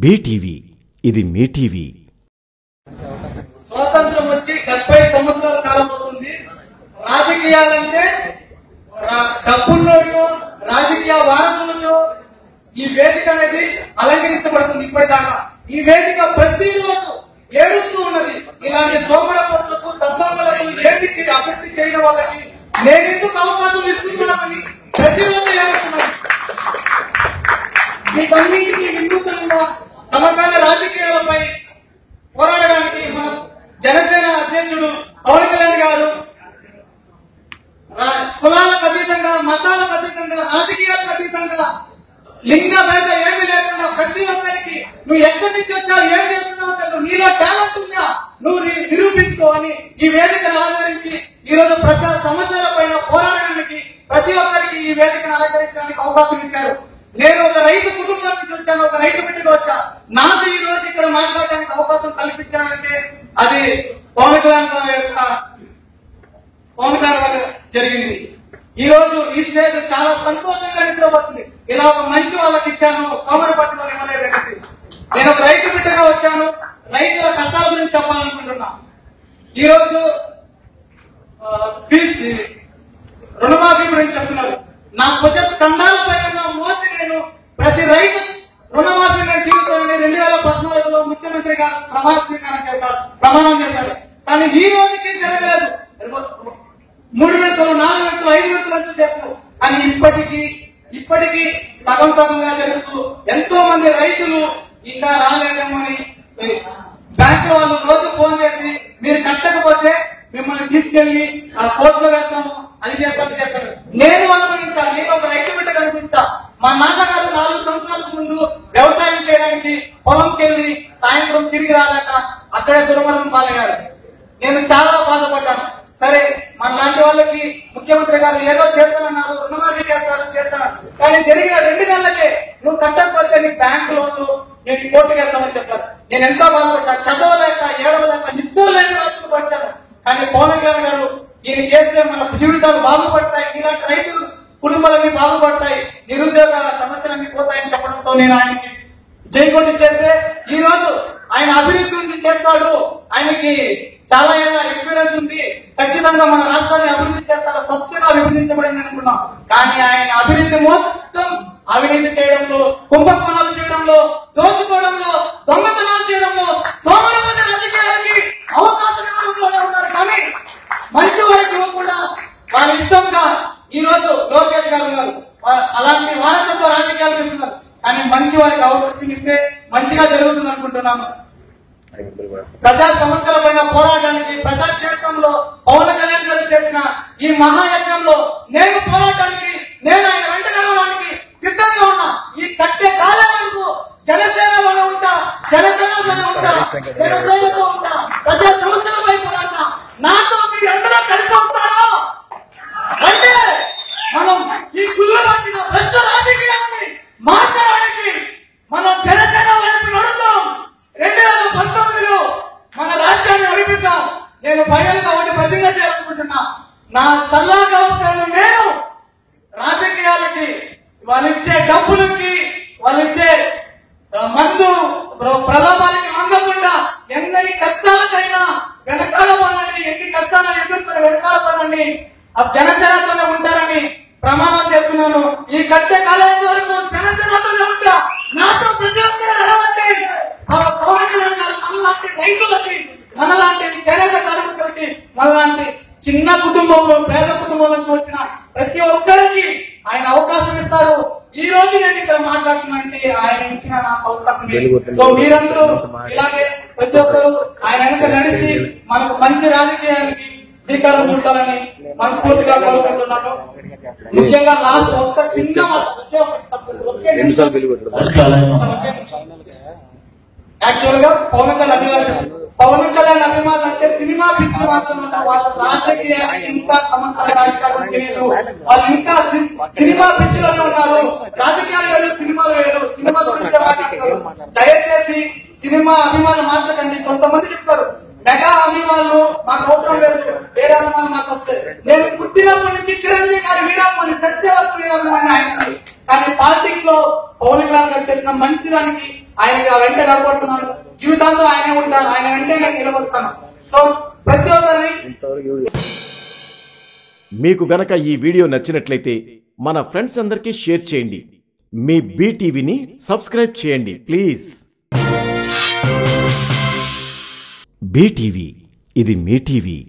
BTV ఇది మీ TV. స్వాతంత్రం వచ్చి 70 సంవత్సరాల కాలం అవుతుంది. రాజకీయాలంటే డబ్బున్నోడితో రాజకీయ వారసులతో ఈ వేదిక అనేది అలంకరించబడుతుంది. ఇప్పటిదాకా ఈ వేదిక ప్రతిరోజు ఏడుస్తూ ఉన్నది. ఇలాంటి సోమరపతులకు దద్దమ్మలకు ఏంటి అభివృద్ధి చేయడం వాళ్ళకి నేను ఎందుకు అవకాశం ఇస్తున్నానని ప్రతిరోజు ఏడుస్తున్నాను. వీటన్నింటికి వినూత్నంగా సమకాల రాజకీయాలపై పోరాడడానికి మన జనసేన అధ్యక్షుడు పవన్ కళ్యాణ్ గారు కులాలకు అతీతంగా, మతాలకు అతీతంగా, రాజకీయాలకు అతీతంగా, లింగ భేద ఏమీ లేకుండా ప్రతి ఒక్కరికి నువ్వు ఎక్కడి నుంచి వచ్చావు, ఏం చేస్తున్నావు తెలుసు, నీలో టాలెంట్ ఉందా నువ్వు నిరూపించుకో అని ఈ వేదికను అలంకరించి ఈ రోజు ప్రజా సమస్యల పైన పోరాడడానికి ప్రతి ఒక్కరికి ఈ వేదికను అలంకరించడానికి అవకాశం ఇచ్చారు. నేను ఒక రైతు కుటుంబం నుంచి వచ్చాను, ఒక రైతు బిడ్డగా వచ్చా. నాకు ఈ రోజు ఇక్కడ మాట్లాడడానికి అవకాశం కల్పించానంటే అది పవన్ కళ్యాణ్ వల్ల జరిగింది. ఈ రోజు ఈ స్టేజ్ చాలా సంతోషంగా నిద్రపోతుంది. ఇలా ఒక మంచి వాళ్ళకి ఇచ్చాను, సోమరపతిలో ఇవ్వలేదు. నేను ఒక రైతు బిడ్డగా వచ్చాను, రైతుల కష్టాల గురించి చెప్పాలనుకుంటున్నా. ఈ రోజు రుణమాఫీ గురించి చెప్తున్నారు. నా భుజ కందాలపైన మోసి నేను ప్రతి రైతు రుణమాఫీ నేను తీరుతానని 2014లో ముఖ్యమంత్రి గారు ప్రమాణం చేశారు. కానీ ఈ రోజుకి జరగలేదు. 3 విడతలు, 4 విడతలు, 5 విడతలు అంతా చేస్తారు. కానీ ఇప్పటికీ సగం సగంగా జరుగుతూ ఎంతో మంది రైతులు ఇంకా రాలేదేమో అని బ్యాంకు వాళ్ళు రోజు ఫోన్ చేసి మీరు కట్టకపోతే మిమ్మల్ని తీసుకెళ్లి కోర్టులో వేస్తాము, అది చేస్తాను. నేను అనుభవించా, నేను ఒక రైతు బిడ్డ కనిపించా. మా నాన్నగారు 4 సంవత్సరాలకు ముందు వ్యవసాయం చేయడానికి పొలంకి వెళ్లి సాయంత్రం తిరిగి రాలేక అక్కడే దుర్మరణం పాలయ్యారు. నేను చాలా బాధపడ్డాను. సరే, మన లాంటి వాళ్ళకి ముఖ్యమంత్రి గారు ఏదో చేస్తానన్నారు, రుణమాఫీ చేస్తాను. కానీ జరిగిన 2 నెలలకే నువ్వు కట్టకపోతే నీ బ్యాంకు లోన్లు నేను కోర్టుకు వేస్తామని చెప్పారు. నేను ఎంతో బాధపడ్డా, చదవలేక ఏడవలేక నిద్రలేని రాత్రులు పడ్డాను. కానీ పవన్ కళ్యాణ్ గారు ఈయన చేస్తే మన జీవితాలు బాగుపడతాయి, ఇలాంటి రైతులు కుటుంబాలన్నీ బాగుపడతాయి, నిరుద్యోగ సమస్యలన్నీ పోతాయని చెప్పడంతో నేను ఆయనకి జైకొండి చేస్తే ఈ రోజు ఆయన అభివృద్ధి చేస్తాడు, ఆయనకి చాలా ఏళ్ళ ఎక్స్పీరియన్స్ ఉంది, ఖచ్చితంగా మన రాష్ట్రాన్ని అభివృద్ధి చేస్తాడు, కొత్తగా విభజించబడింది అనుకున్నాం. కానీ ఆయన అభివృద్ధి మొత్తం అవినీతి చేయడంలో, కుంభకోణాలు చేయడంలో, దోచుకోవడంలో, దొంగతనాలు చేయడంలో, సోమరపతి రాజకీయాలకి అవకాశం ఇవ్వడంలోనే ఉన్నారు. కానీ మంచి వారికి ఇవ్వకుండా వాళ్ళ ఇష్టంగా ఈ రోజు లోకేష్ గారు ఉన్నారు, అలాంటి వారసత్వ రాజకీయాలు చేస్తున్నారు. కానీ మంచి వారికి అవకాశం ఇస్తే మంచిగా జరుగుతుంది అనుకుంటున్నాను. ప్రజా సమస్యల పైన పోరాటానికి ప్రజాక్షేత్రంలో పవన్ కళ్యాణ్ గారు చేసిన ఈ మహాయజ్ఞంలో నేను పోరాటానికి, నేను ఆయన వెంట నడవడానికి సిద్ధంగా ఉన్నా. ఈ కట్టే కాలాలకు జనసేనలోనే ఉంటా, జనసేనతో ఉంటా, ప్రజా సమస్యలపై పోరాటం. నాతో మీరు ఎందరో కలిసి వస్తారో అంటే మనం ఈ గుళ్ళు పట్టిన ప్రజ రాజకీయాన్ని మార్చడానికి మనం జనసేన వైపు నడుద్దాం. 2019లో మన రాజ్యాన్ని నడిపిద్దాం. నేను ఫైనల్గా ఒకటి ప్రతిజ్ఞ చేయాలనుకుంటున్నా. నా సలహా నేను రాజకీయాలకి, వాళ్ళిచ్చే డబ్బులకి, వాళ్ళిచ్చే మందు ప్రలోభాలకి లొంగకుండా ఎన్ని కష్టాలకైనా వెనకాడమని, ఎన్ని కష్టాలను ఎదుర్కొని వెనకాడమని జనసేనతోనే ఉంటారని ప్రమాణం చేస్తున్నాను. ఈ కట్టె కాలం వరకు జనసేనతోనే ఉంటా. నాతో ప్రతి ఒక్కరు నడవండి. పవన్ కళ్యాణ్ గారు మనలాంటి రైతులకి, మనలాంటి చేనేత కార్మికులకి, మనలాంటి చిన్న కుటుంబంలో, పేద కుటుంబం నుంచి వచ్చిన ప్రతి ఒక్కరికి ఆయన అవకాశం ఇస్తారు. ఈ రోజు నేను ఇక్కడ మాట్లాడుతున్నంటే ఆయన ఇచ్చిన నాకు అవకాశం. సో మీరందరూ ఇలాగే ప్రతి ఒక్కరు ఆయన వెనక నడిచి మనకు మంచి రాజకీయానికి శ్రీకారం చుట్టాలని మనస్ఫూర్తిగా కోరుకుంటున్నాను. ముఖ్యంగా లాస్ట్ ఒక్క చిన్న యాక్చువల్ గా పవన్ కళ్యాణ్ అభిమానులు అంటే సినిమా పిచ్చి మాత్రం వాళ్ళ రాజకీయాలు ఇంకా సమగ్ర రాజకీయాలు తెలియదు. వాళ్ళు ఇంకా సినిమా పిచ్చిలోనే ఉన్నారు. రాజకీయాలు వేరు, సినిమాలు వేరు. సినిమా గురించి మాట్లాడతారు. దయచేసి సినిమా అభిమానులు మార్చకండి. కొంతమంది చెప్తారు మెగా అభిమానులు మాకు అవసరం లేదు, వేరే అనుమానం నాకు వస్తుంది. నేను పుట్టినప్పటి నుంచి చిరంజీవి గారి వీరామని ప్రతి వరకు వీరామని ఆయనకి, కానీ పాలిటిక్స్ లో పవన్ కళ్యాణ్ గారు చేసిన మంచిదానికి ఆయనకి ఆ వెంట నిలబడుతున్నాను. జీవితాంతో ఆయనే ఉంటాను, ఆయన వెంటే నేను నిలబడతాను. సో ప్రతి ఒక్కరిని మీకు గనక ఈ వీడియో నచ్చినట్లయితే మన ఫ్రెండ్స్ అందరికీ షేర్ చేయండి. మీ బీటీవీని సబ్స్క్రైబ్ చేయండి ప్లీజ్. బీటీవీ, ఇది మీ టీవీ.